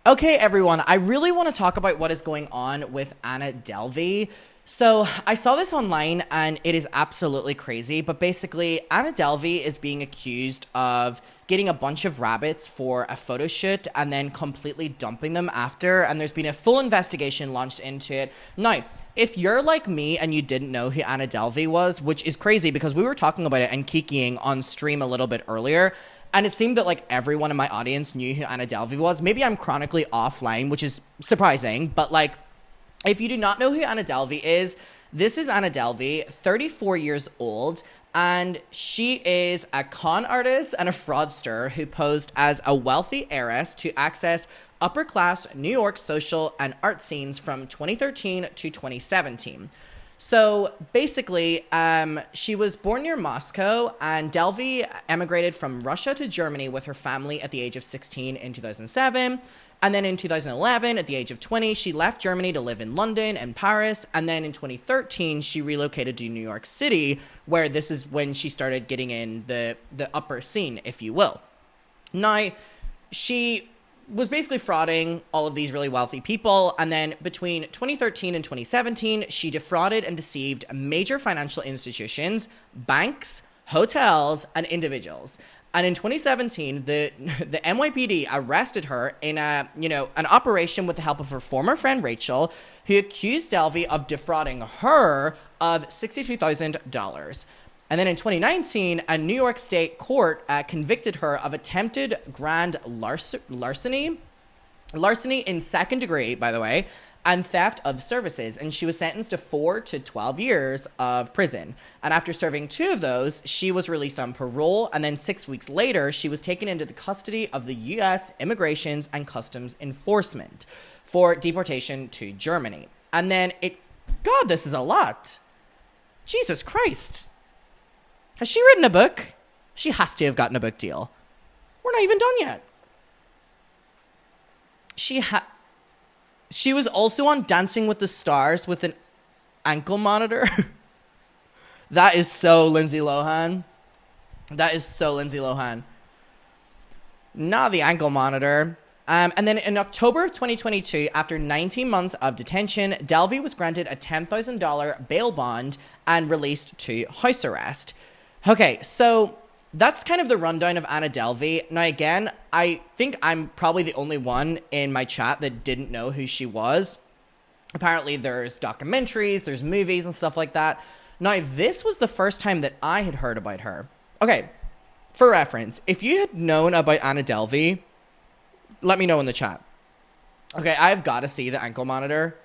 Okay, everyone, I really want to talk about what is going on with Anna Delvey. So, I saw this online and it is absolutely crazy, but basically, Anna Delvey is being accused of getting a bunch of rabbits for a photo shoot and then completely dumping them after, and there's been a full investigation launched into it. Now, if you're like me and you didn't know who Anna Delvey was, which is crazy because we were talking about it and kikiing on stream a little bit earlier, and it seemed that like everyone in my audience knew who Anna Delvey was. Maybe I'm chronically offline, which is surprising, but like, if you do not know who Anna Delvey is, this is Anna Delvey, 34 years old, and she is a con artist and a fraudster who posed as a wealthy heiress to access upper-class New York social and art scenes from 2013 to 2017. So basically, she was born near Moscow, and Delvey emigrated from Russia to Germany with her family at the age of 16 in 2007. And then in 2011, at the age of 20, she left Germany to live in London and Paris. And then in 2013, she relocated to New York City, where this is when she started getting in the upper scene, if you will. Now, she was basically frauding all of these really wealthy people. And then between 2013 and 2017, she defrauded and deceived major financial institutions, banks, hotels, and individuals. And in 2017, the NYPD arrested her in an operation with the help of her former friend Rachel, who accused Delvey of defrauding her of $62,000. And then in 2019, a New York State court convicted her of attempted grand larceny in second degree, by the way, and theft of services. And she was sentenced to 4 to 12 years of prison. And after serving 2 of those, she was released on parole. And then 6 weeks later, she was taken into the custody of the U.S. Immigrations and Customs Enforcement for deportation to Germany. And then God, this is a lot. Jesus Christ. Has she written a book? She has to have gotten a book deal. We're not even done yet. She was also on Dancing with the Stars with an ankle monitor. That is so Lindsay Lohan. Not the ankle monitor. And then in October of 2022, after 19 months of detention, Delvey was granted a $10,000 bail bond and released to house arrest. Okay, so that's kind of the rundown of Anna Delvey. Now, again, I think I'm probably the only one in my chat that didn't know who she was. Apparently, there's documentaries, there's movies and stuff like that. Now, this was the first time that I had heard about her. Okay, for reference, if you had known about Anna Delvey, let me know in the chat. Okay, I've got to see the ankle monitor.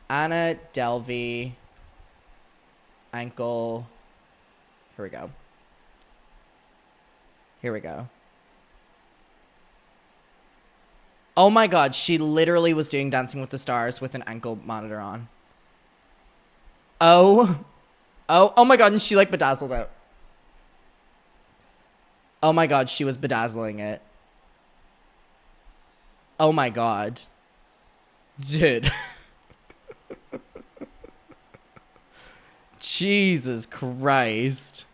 Anna Delvey ankle. Here we go. Oh my God, she literally was doing Dancing with the Stars with an ankle monitor on. Oh my God, and she like bedazzled it. Oh my God, she was bedazzling it. Oh my God. Dude. Jesus Christ.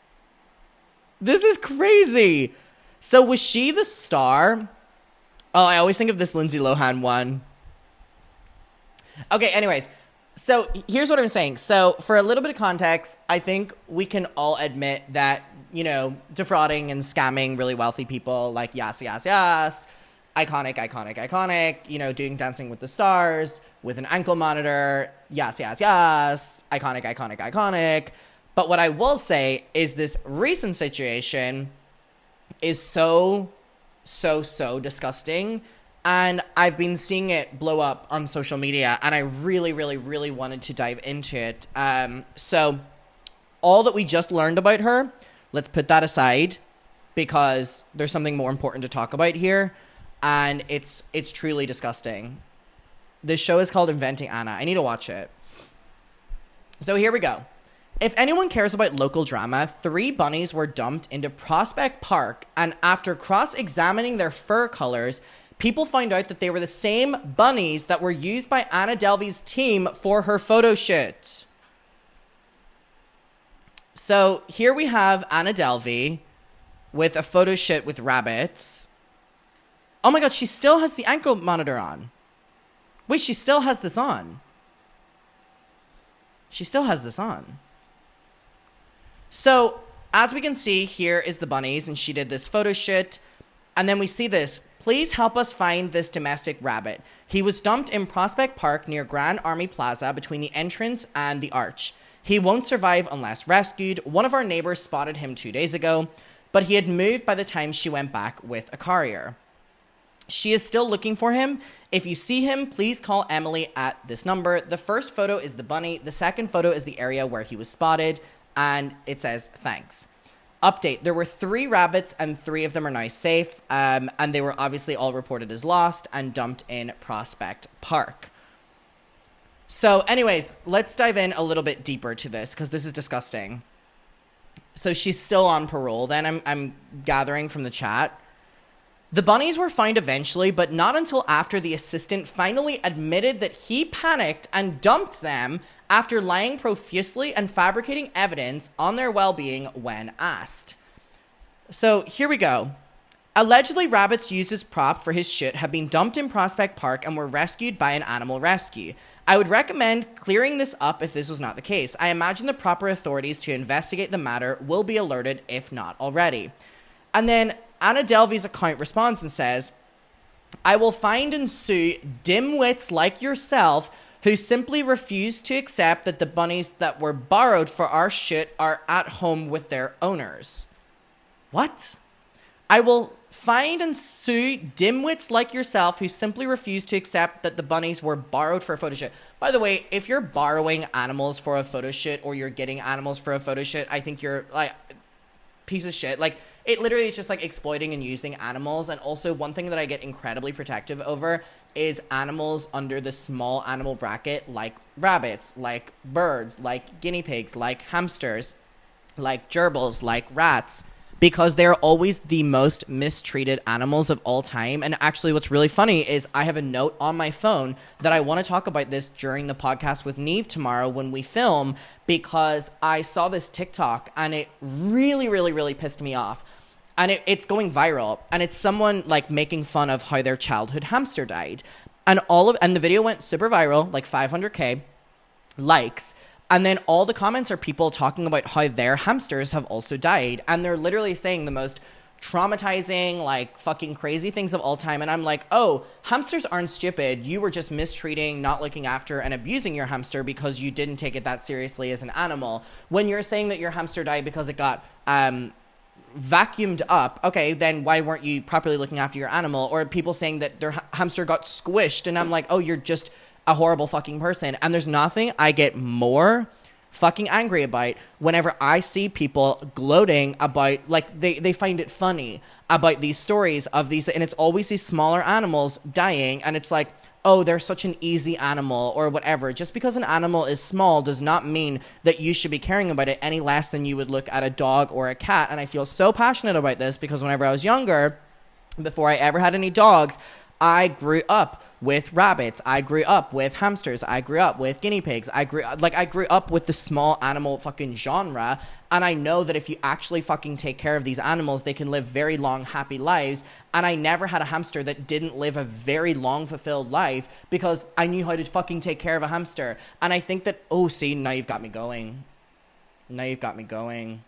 This is crazy. So was she the star? Oh, I always think of this Lindsay Lohan one. Okay, anyways. So here's what I'm saying. So for a little bit of context, I think we can all admit that, defrauding and scamming really wealthy people, like yes. Iconic, doing Dancing with the Stars with an ankle monitor. Yes. Iconic. But what I will say is this recent situation is so disgusting. And I've been seeing it blow up on social media, and I really, really, really wanted to dive into it. So all that we just learned about her, let's put that aside because there's something more important to talk about here. And it's truly disgusting. This show is called Inventing Anna. I need to watch it. So here we go. If anyone cares about local drama, 3 bunnies were dumped into Prospect Park, and after cross-examining their fur colors, people found out that they were the same bunnies that were used by Anna Delvey's team for her photo shoot. So here we have Anna Delvey with a photo shoot with rabbits. Oh my God, she still has the ankle monitor on. Wait, she still has this on. She still has this on. So, as we can see, here is the bunnies, and she did this photo shoot. And then we see this. Please help us find this domestic rabbit. He was dumped in Prospect Park near Grand Army Plaza between the entrance and the arch. He won't survive unless rescued. One of our neighbors spotted him 2 days ago, but he had moved by the time she went back with a courier. She is still looking for him. If you see him, please call Emily at this number. The first photo is the bunny. The second photo is the area where he was spotted, and it says, thanks. Update, there were 3 rabbits and 3 of them are now safe, and they were obviously all reported as lost and dumped in Prospect Park. So anyways, let's dive in a little bit deeper to this because this is disgusting. So she's still on parole then, I'm gathering from the chat. The bunnies were found eventually, but not until after the assistant finally admitted that he panicked and dumped them after lying profusely and fabricating evidence on their well-being when asked. So here we go. Allegedly, rabbits used as prop for his shoot have been dumped in Prospect Park and were rescued by an animal rescue. I would recommend clearing this up if this was not the case. I imagine the proper authorities to investigate the matter will be alerted if not already. And then Anna Delvey's account responds and says, I will find and sue dimwits like yourself who simply refuse to accept that the bunnies that were borrowed for our shoot are at home with their owners. What? I will find and sue dimwits like yourself who simply refuse to accept that the bunnies were borrowed for a photo shoot. By the way, if you're borrowing animals for a photo shoot or you're getting animals for a photo shoot, I think you're like piece of shit. Like, it literally is just like exploiting and using animals. And also one thing that I get incredibly protective over is animals under the small animal bracket, like rabbits, like birds, like guinea pigs, like hamsters, like gerbils, like rats, because they're always the most mistreated animals of all time. And actually what's really funny is I have a note on my phone that I want to talk about this during the podcast with Neve tomorrow when we film, because I saw this TikTok and it really, really, really pissed me off. And it's going viral, and it's someone like making fun of how their childhood hamster died. And the video went super viral, like 500K likes. And then all the comments are people talking about how their hamsters have also died. And they're literally saying the most traumatizing, like fucking crazy things of all time. And I'm like, oh, hamsters aren't stupid. You were just mistreating, not looking after and abusing your hamster because you didn't take it that seriously as an animal. When you're saying that your hamster died because it got vacuumed up, okay, then why weren't you properly looking after your animal? Or people saying that their hamster got squished, and I'm like, oh, you're just a horrible fucking person. And there's nothing I get more fucking angry about whenever I see people gloating about, like, they find it funny about these stories of these, and it's always these smaller animals dying, and it's like, oh, they're such an easy animal or whatever. Just because an animal is small does not mean that you should be caring about it any less than you would look at a dog or a cat. And I feel so passionate about this because whenever I was younger, before I ever had any dogs, I grew up with rabbits. I grew up with hamsters. I grew up with guinea pigs. I grew up with the small animal fucking genre. And I know that if you actually fucking take care of these animals, they can live very long, happy lives. And I never had a hamster that didn't live a very long, fulfilled life because I knew how to fucking take care of a hamster. And I think that, oh, see, now you've got me going. Now you've got me going.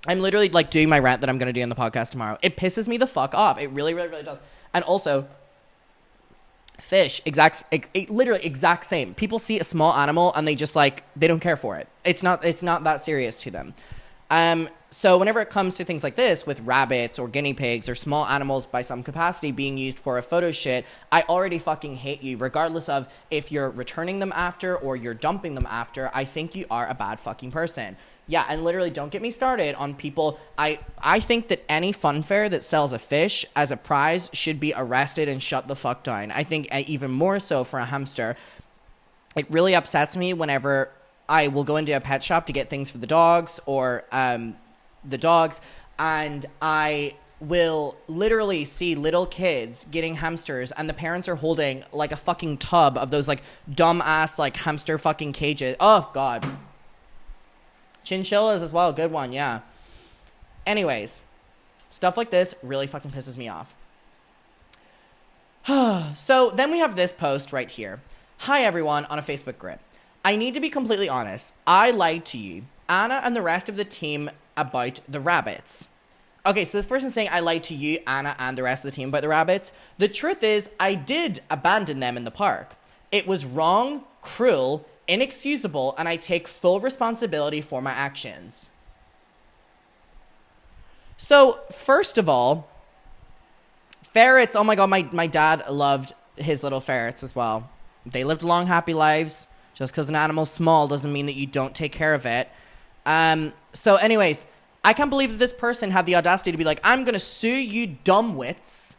I'm literally like doing my rant that I'm going to do on the podcast tomorrow. It pisses me the fuck off. It really, really, really does. And also, fish, literally exact same. People see a small animal and they just like, they don't care for it. It's not that serious to them. So whenever it comes to things like this with rabbits or guinea pigs or small animals by some capacity being used for a photo shoot, I already fucking hate you, regardless of if you're returning them after or you're dumping them after. I think you are a bad fucking person. Yeah, and literally don't get me started on people. I think that any fun fair that sells a fish as a prize should be arrested and shut the fuck down. I think even more so for a hamster. It really upsets me whenever I will go into a pet shop to get things for the dogs or the dogs, and I will literally see little kids getting hamsters and the parents are holding like a fucking tub of those like dumb ass like hamster fucking cages. Oh god. Chinchillas as well, good one, yeah. Anyways, stuff like this really fucking pisses me off. So then we have this post right here. Hi everyone on a Facebook group. I need to be completely honest. I lied to you, Anna, and the rest of the team about the rabbits. Okay, so this person's saying I lied to you, Anna, and the rest of the team about the rabbits. The truth is, I did abandon them in the park. It was wrong, cruel, inexcusable, and I take full responsibility for my actions. So, first of all, ferrets, oh my god, my dad loved his little ferrets as well. They lived long, happy lives. Just because an animal's small doesn't mean that you don't take care of it. So anyways, I can't believe that this person had the audacity to be like, I'm going to sue you dumbwits,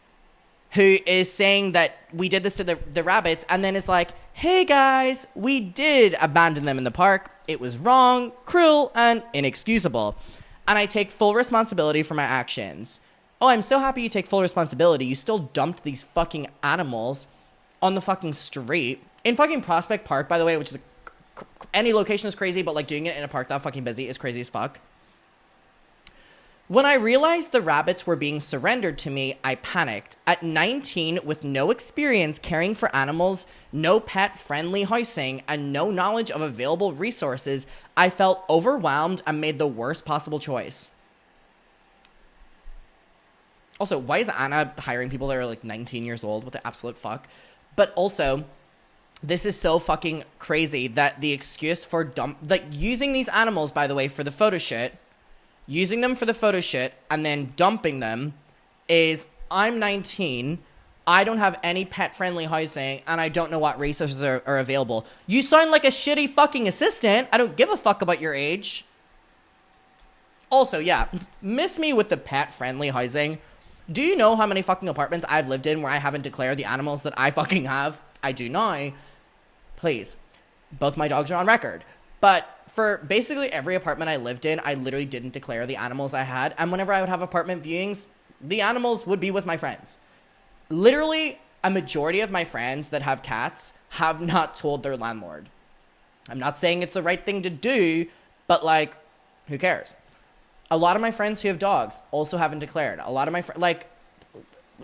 who is saying that we did this to the rabbits, and then it's like, hey guys, we did abandon them in the park. It was wrong, cruel, and inexcusable. And I take full responsibility for my actions. Oh, I'm so happy you take full responsibility. You still dumped these fucking animals on the fucking street. In fucking Prospect Park, by the way, which is any location is crazy, but like doing it in a park that fucking busy is crazy as fuck. When I realized the rabbits were being surrendered to me, I panicked. At 19, with no experience caring for animals, no pet-friendly housing, and no knowledge of available resources, I felt overwhelmed and made the worst possible choice. Also, why is Anna hiring people that are like 19 years old? What the absolute fuck? But also, this is so fucking crazy that the excuse for using these animals, by the way, for the photo shoot, using them for the photo shoot and then dumping them is, I'm 19, I don't have any pet-friendly housing, and I don't know what resources are available. You sound like a shitty fucking assistant. I don't give a fuck about your age. Also, yeah, miss me with the pet-friendly housing. Do you know how many fucking apartments I've lived in where I haven't declared the animals that I fucking have? I do now. Please. Both my dogs are on record. But for basically every apartment I lived in, I literally didn't declare the animals I had. And whenever I would have apartment viewings, the animals would be with my friends. Literally, a majority of my friends that have cats have not told their landlord. I'm not saying it's the right thing to do, but like, who cares? A lot of my friends who have dogs also haven't declared. A lot of my friends, like,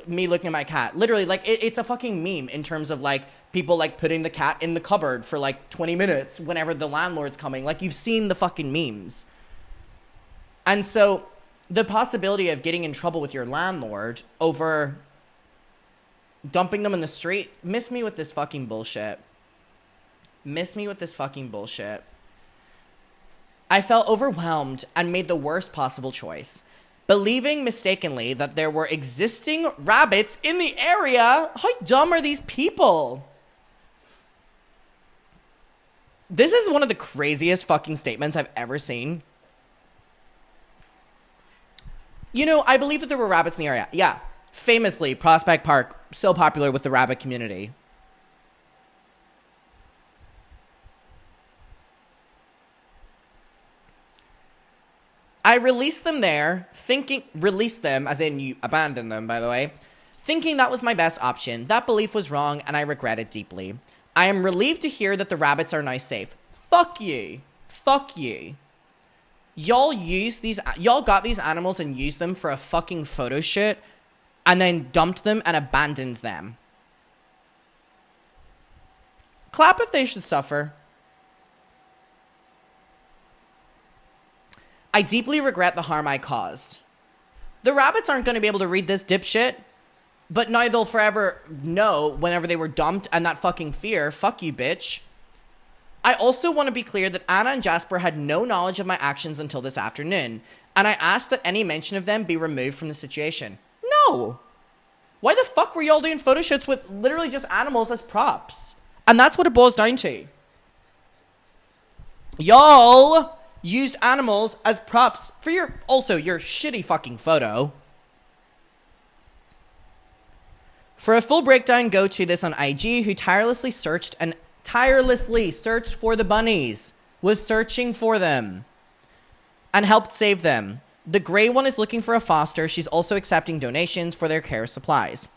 me looking at my cat, literally, like, it's a fucking meme in terms of, like, people, like, putting the cat in the cupboard for, like, 20 minutes whenever the landlord's coming. Like, you've seen the fucking memes. And so, the possibility of getting in trouble with your landlord over dumping them in the street, miss me with this fucking bullshit. Miss me with this fucking bullshit. I felt overwhelmed and made the worst possible choice, believing mistakenly that there were existing rabbits in the area. How dumb are these people? This is one of the craziest fucking statements I've ever seen. You know, I believe that there were rabbits in the area. Yeah, famously, Prospect Park, so popular with the rabbit community. I released them there, released them, as in you abandoned them, by the way, thinking that was my best option. That belief was wrong, and I regret it deeply. I am relieved to hear that the rabbits are now safe. Fuck you. Fuck you. Y'all got these animals and used them for a fucking photo shoot, and then dumped them and abandoned them. Clap if they should suffer. I deeply regret the harm I caused. The rabbits aren't going to be able to read this dipshit, but now they'll forever know whenever they were dumped and that fucking fear. Fuck you, bitch. I also want to be clear that Anna and Jasper had no knowledge of my actions until this afternoon, and I asked that any mention of them be removed from the situation. No! Why the fuck were y'all doing photo shoots with literally just animals as props? And that's what it boils down to. Y'all used animals as props for your shitty fucking photo. For a full breakdown, go to this on IG, who tirelessly searched for the bunnies, was searching for them, and helped save them. The gray one is looking for a foster. She's also accepting donations for their care supplies.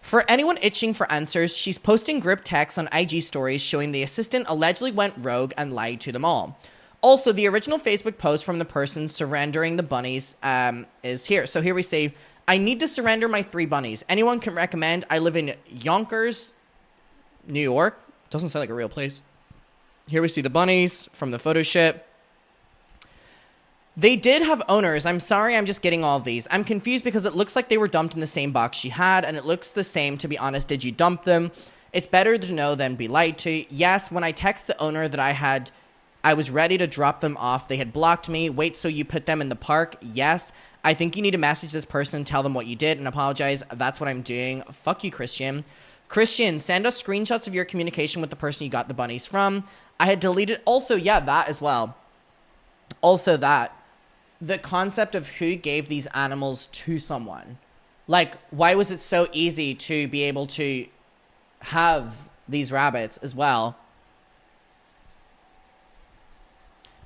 For anyone itching for answers, she's posting group texts on IG stories showing the assistant allegedly went rogue and lied to them all. Also, the original Facebook post from the person surrendering the bunnies is here. So here we see, I need to surrender my 3 bunnies. Anyone can recommend? I live in Yonkers, New York. Doesn't sound like a real place. Here we see the bunnies from the photo shoot. They did have owners. I'm sorry, I'm just getting all of these. I'm confused because it looks like they were dumped in the same box she had, and it looks the same, to be honest. Did you dump them? It's better to know than be lied to. Yes, when I text the owner that I was ready to drop them off, they had blocked me. Wait, so you put them in the park? Yes. I think you need to message this person and tell them what you did and apologize. That's what I'm doing. Fuck you, Christian. Christian, send us screenshots of your communication with the person you got the bunnies from. I had deleted. Also, yeah, that as well. Also that. The concept of who gave these animals to someone. Like, why was it so easy to be able to have these rabbits as well?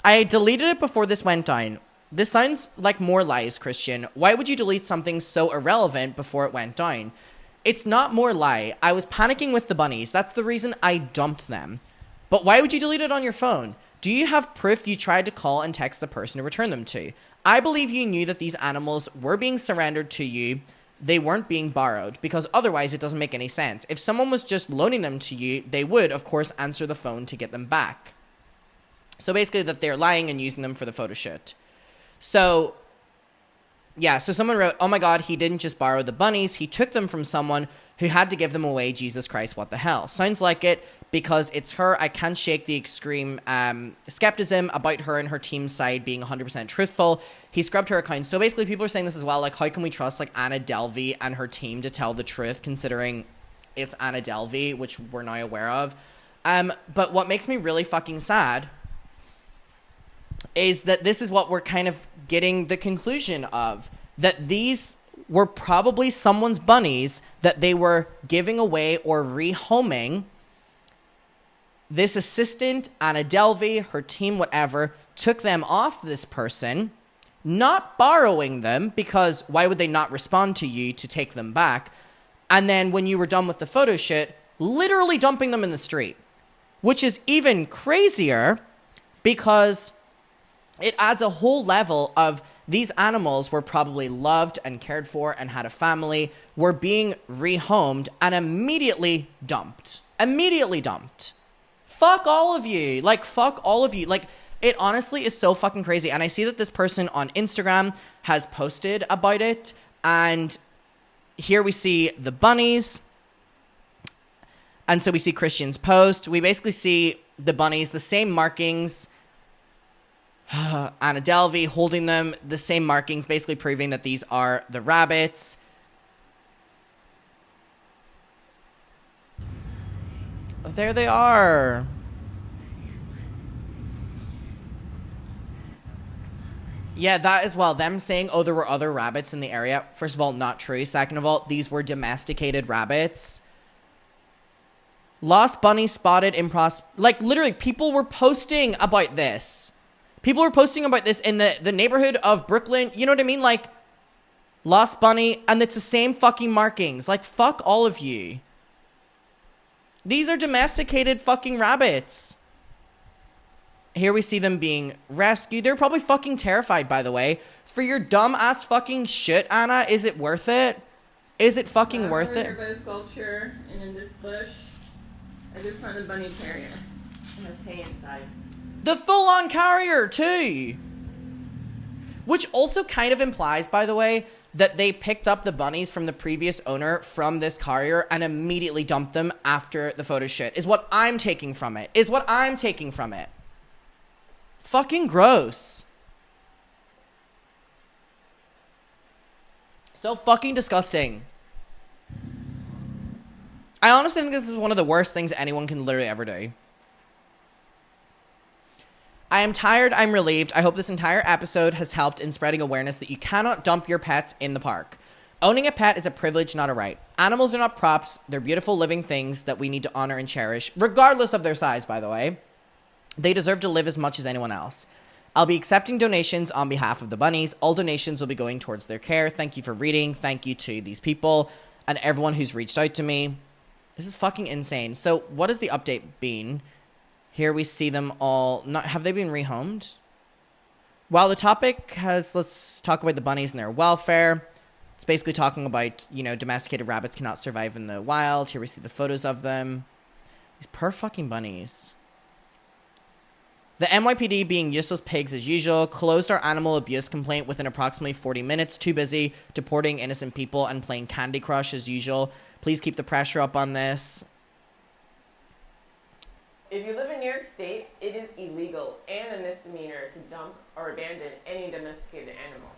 I deleted it before this went down. This sounds like more lies, Christian. Why would you delete something so irrelevant before it went down? It's not more lie. I was panicking with the bunnies. That's the reason I dumped them. But why would you delete it on your phone? Do you have proof you tried to call and text the person to return them to? I believe you knew that these animals were being surrendered to you. They weren't being borrowed, because otherwise it doesn't make any sense. If someone was just loaning them to you, they would, of course, answer the phone to get them back. So basically that they're lying and using them for the photo shoot. So, yeah, so someone wrote, oh my God, he didn't just borrow the bunnies. He took them from someone who had to give them away. Jesus Christ, what the hell? Sounds like it. Because it's her, I can't shake the extreme skepticism about her and her team's side being 100% truthful. He scrubbed her account. So basically, people are saying this as well. Like, how can we trust, like, Anna Delvey and her team to tell the truth, considering it's Anna Delvey, which we're now aware of. But what makes me really fucking sad is that this is what we're kind of getting the conclusion of. That these were probably someone's bunnies that they were giving away or rehoming. This assistant, Anna Delvey, her team, whatever, took them off this person, not borrowing them, because why would they not respond to you to take them back? And then when you were done with the photo shoot, literally dumping them in the street, which is even crazier because it adds a whole level of these animals were probably loved and cared for and had a family, were being rehomed and immediately dumped. Immediately dumped. Fuck all of you. Like, fuck all of you. Like, it honestly is so fucking crazy. And I see that this person on Instagram has posted about it. And here we see the bunnies. And so we see Christian's post. We basically see the bunnies, the same markings. Anna Delvey holding them, the same markings, basically proving that these are the rabbits. There they are. Yeah, that as well. Them saying, oh, there were other rabbits in the area. First of all, not true. Second of all, these were domesticated rabbits. Lost bunny spotted in like, literally, people were posting about this. People were posting about this in the neighborhood of Brooklyn. You know what I mean? Like, lost bunny, and it's the same fucking markings. Like, fuck all of you. These are domesticated fucking rabbits. Here we see them being rescued. They're probably fucking terrified, by the way. For your dumb ass fucking shit, Anna, is it worth it? Is it fucking worth it? By the sculpture, and in this bush, I just found a bunny carrier. And there's hay inside. The full-on carrier, too. Which also kind of implies, by the way, that they picked up the bunnies from the previous owner from this carrier and immediately dumped them after the photo shoot. Is what I'm taking from it. Fucking gross. So fucking disgusting. I honestly think this is one of the worst things anyone can literally ever do. I am tired, I'm relieved. I hope this entire episode has helped in spreading awareness that you cannot dump your pets in the park. Owning a pet is a privilege, not a right. Animals are not props. They're beautiful living things that we need to honor and cherish, regardless of their size, by the way. They deserve to live as much as anyone else. I'll be accepting donations on behalf of the bunnies. All donations will be going towards their care. Thank you for reading. Thank you to these people and everyone who's reached out to me. This is fucking insane. So what has the update been? Here we see them all. Have they been rehomed? Well, the topic has, let's talk about the bunnies and their welfare. It's basically talking about, you know, domesticated rabbits cannot survive in the wild. Here we see the photos of them. These poor fucking bunnies. The NYPD, being useless pigs as usual, closed our animal abuse complaint within approximately 40 minutes. Too busy deporting innocent people and playing Candy Crush as usual. Please keep the pressure up on this. If you live in New York State, it is illegal and a misdemeanor to dump or abandon any domesticated animal.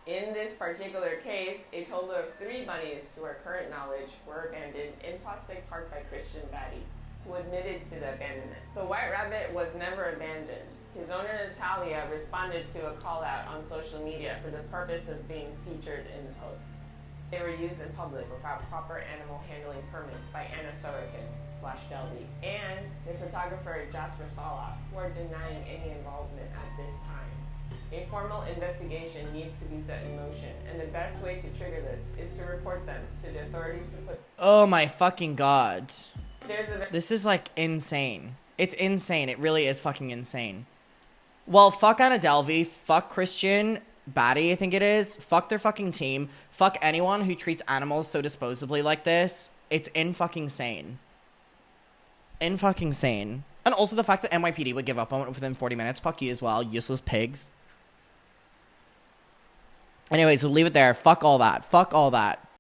In this particular case, a total of 3 bunnies, to our current knowledge, were abandoned in Prospect Park by Christian Batty, who admitted to the abandonment. The white rabbit was never abandoned. His owner, Natalia, responded to a call out on social media for the purpose of being featured in the posts. They were used in public without proper animal handling permits by Anna Delvey and the photographer Jasper Soloff, who are denying any involvement at this time. A formal investigation needs to be set in motion, and the best way to trigger this is to report them to the authorities to put... Oh my fucking god. This is like insane. It's insane. It really is fucking insane. Well, fuck Anna Delvey, fuck Christian Batty, I think it is. Fuck their fucking team. Fuck anyone who treats animals so disposably like this. It's in fucking sane. In fucking sane. And also the fact that NYPD would give up on it within 40 minutes. Fuck you as well, useless pigs. Anyways, we'll leave it there. Fuck all that. Fuck all that.